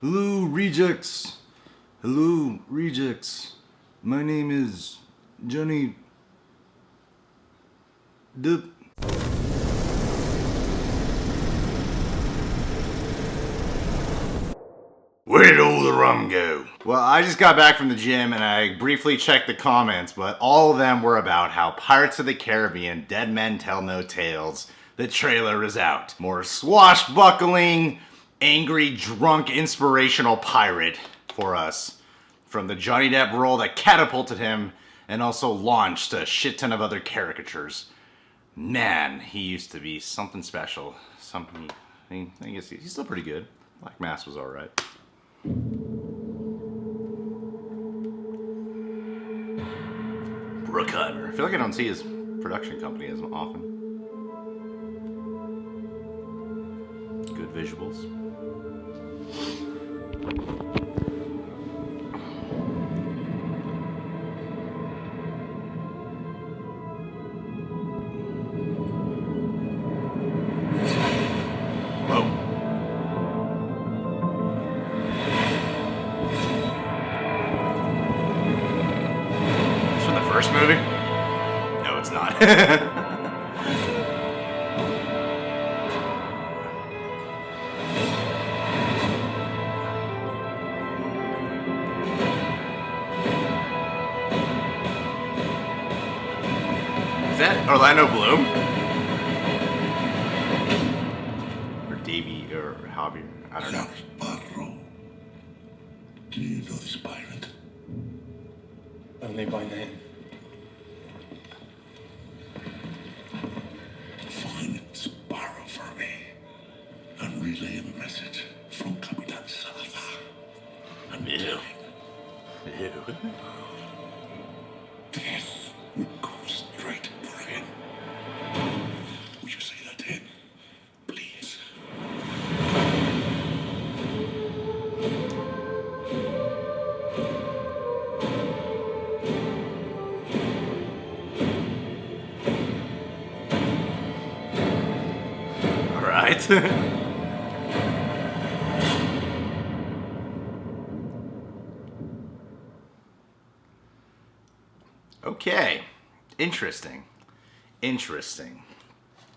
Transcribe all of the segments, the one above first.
Hello, rejects. Hello, rejects. My name is Johnny Dip. Where did all the rum go? Well, I just got back from the gym and I briefly checked the comments, but all of them were about how Pirates of the Caribbean Dead Men Tell No Tales, the trailer is out. More swashbuckling, angry, drunk, inspirational pirate for us. From the Johnny Depp role that catapulted him and also launched a shit ton of other caricatures. Man, he used to be something special. I guess he's still pretty good. Black Mass was alright. Bruckheimer. I feel like I don't see his production company as often. Good visuals. First movie? No, it's not. Is that Orlando Bloom? Or Davey or Javier? I don't know. Sparrow. Do you know this pirate? Only by name. Find Sparrow for me and relay him a message from Capitan Salazar. And Ew. Ew. Death will go straight for him. Will you say that to him, please? Alright. Okay. Interesting.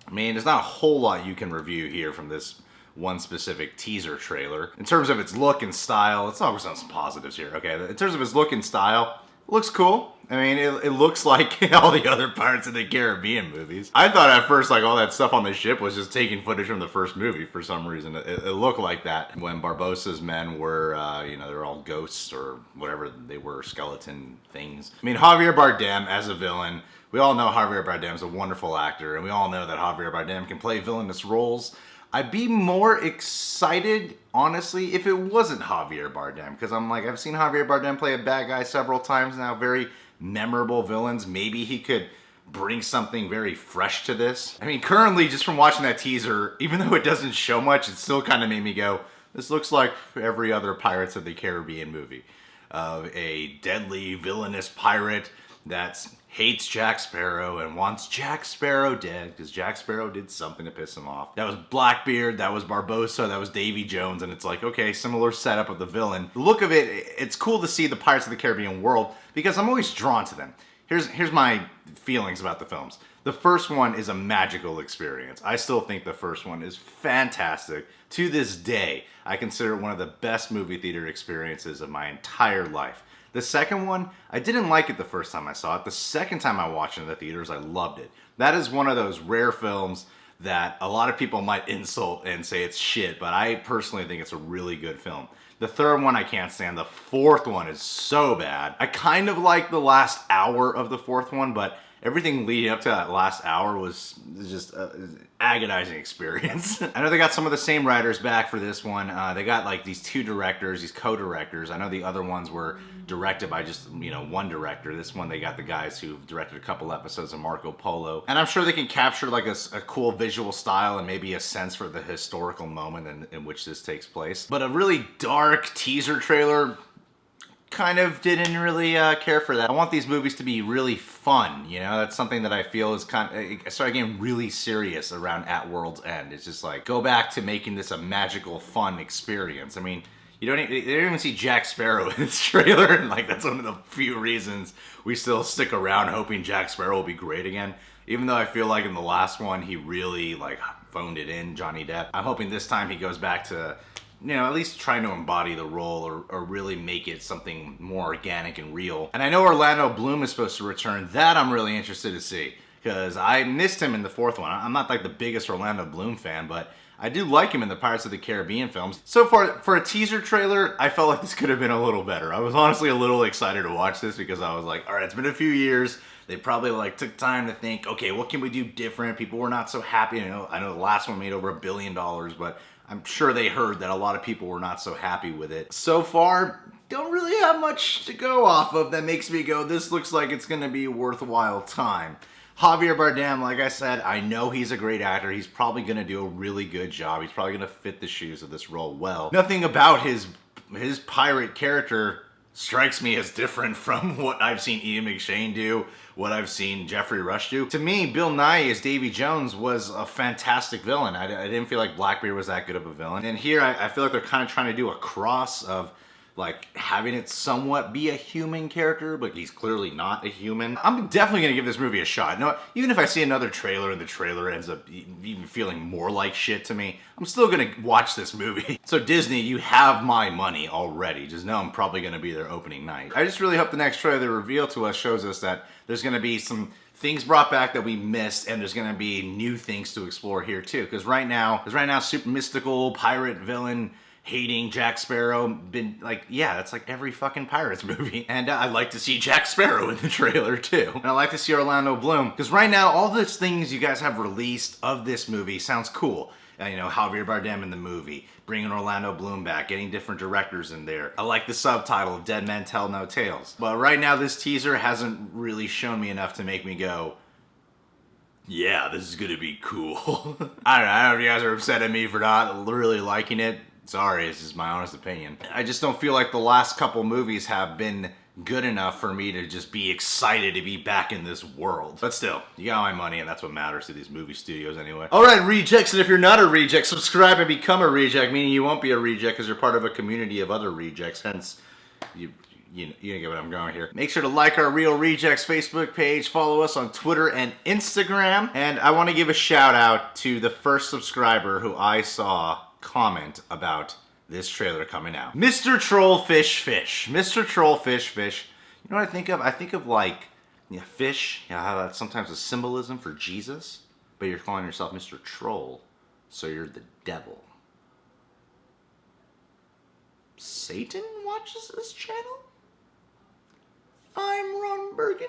I mean, there's not a whole lot you can review here from this one specific teaser trailer. In terms of its look and style, let's talk about some positives here, okay? In terms of its look and style, it looks cool. I mean, it looks like all the other Pirates of the Caribbean movies. I thought at first, like, all that stuff on the ship was just taking footage from the first movie for some reason. It looked like that when Barbossa's men were, they were all ghosts or whatever they were, skeleton things. I mean, Javier Bardem as a villain. We all know Javier Bardem's a wonderful actor, and we all know that Javier Bardem can play villainous roles. I'd be more excited, honestly, if it wasn't Javier Bardem, because I'm like, I've seen Javier Bardem play a bad guy several times now, very memorable villains. Maybe he could bring something very fresh to this. I mean, currently, just from watching that teaser, even though it doesn't show much, it still kind of made me go, this looks like every other Pirates of the Caribbean movie. Of a deadly, villainous pirate that hates Jack Sparrow and wants Jack Sparrow dead because Jack Sparrow did something to piss him off. That was Blackbeard, that was Barbossa, that was Davy Jones, and it's like, okay, similar setup of the villain. The look of it, it's cool to see the Pirates of the Caribbean world because I'm always drawn to them. Here's my feelings about the films. The first one is a magical experience. I still think the first one is fantastic. To this day, I consider it one of the best movie theater experiences of my entire life. The second one, I didn't like it the first time I saw it. The second time I watched it in the theaters, I loved it. That is one of those rare films that a lot of people might insult and say it's shit, but I personally think it's a really good film. The third one I can't stand. The fourth one is so bad. I kind of like the last hour of the fourth one, but everything leading up to that last hour was just an agonizing experience. I know they got some of the same writers back for this one. They got like these two directors, these co-directors. I know the other ones were directed by just, one director. This one, they got the guys who've directed a couple episodes of Marco Polo. And I'm sure they can capture like a cool visual style and maybe a sense for the historical moment in which this takes place. But a really dark teaser trailer, kind of didn't really care for that. I want these movies to be really fun, That's something that I feel is I started getting really serious around At World's End. It's just like, go back to making this a magical, fun experience. I mean, You don't even see Jack Sparrow in this trailer, and like that's one of the few reasons we still stick around hoping Jack Sparrow will be great again. Even though I feel like in the last one he really like phoned it in, Johnny Depp. I'm hoping this time he goes back to, you know, at least trying to embody the role or really make it something more organic and real. And I know Orlando Bloom is supposed to return. That I'm really interested to see, because I missed him in the fourth one. I'm not like the biggest Orlando Bloom fan, but I do like him in the Pirates of the Caribbean films. So far, for a teaser trailer, I felt like this could have been a little better. I was honestly a little excited to watch this because I was like, all right, it's been a few years. They probably like took time to think, okay, what can we do different? People were not so happy. I know the last one made over $1 billion, but I'm sure they heard that a lot of people were not so happy with it. So far, don't really have much to go off of that makes me go, this looks like it's gonna be a worthwhile time. Javier Bardem, like I said, I know he's a great actor. He's probably going to do a really good job. He's probably going to fit the shoes of this role well. Nothing about his pirate character strikes me as different from what I've seen Ian McShane do, what I've seen Jeffrey Rush do. To me, Bill Nighy as Davy Jones was a fantastic villain. I didn't feel like Blackbeard was that good of a villain. And here, I feel like they're kind of trying to do a cross of like having it somewhat be a human character, but he's clearly not a human. I'm definitely gonna give this movie a shot. No, even if I see another trailer and the trailer ends up even feeling more like shit to me, I'm still gonna watch this movie. So Disney, you have my money already. Just know I'm probably gonna be there opening night. I just really hope the next trailer they reveal to us shows us that there's gonna be some things brought back that we missed, and there's gonna be new things to explore here too. Because right now, super mystical pirate villain hating Jack Sparrow been like, yeah, that's like every fucking Pirates movie. And I'd like to see Jack Sparrow in the trailer too. And I'd like to see Orlando Bloom, because right now all those things you guys have released of this movie sounds cool. You know, Javier Bardem in the movie, bringing Orlando Bloom back, getting different directors in there. I like the subtitle of Dead Men Tell No Tales. But right now this teaser hasn't really shown me enough to make me go, yeah, this is gonna be cool. I don't know if you guys are upset at me for not really liking it. Sorry, this is my honest opinion. I just don't feel like the last couple movies have been good enough for me to just be excited to be back in this world. But still, you got my money, and that's what matters to these movie studios anyway. Alright, rejects, and if you're not a reject, subscribe and become a reject, meaning you won't be a reject because you're part of a community of other rejects, hence, you get what I'm going here. Make sure to like our Real Rejects Facebook page, follow us on Twitter and Instagram, and I want to give a shout out to the first subscriber who I saw comment about this trailer coming out. Mr. Trollfish Fish. Mr. Trollfish Fish. You know what I think of? I think of like, yeah, fish. Yeah, how that's sometimes a symbolism for Jesus, but you're calling yourself Mr. Troll, so you're the devil. Satan watches this channel? I'm Ron Burgundy.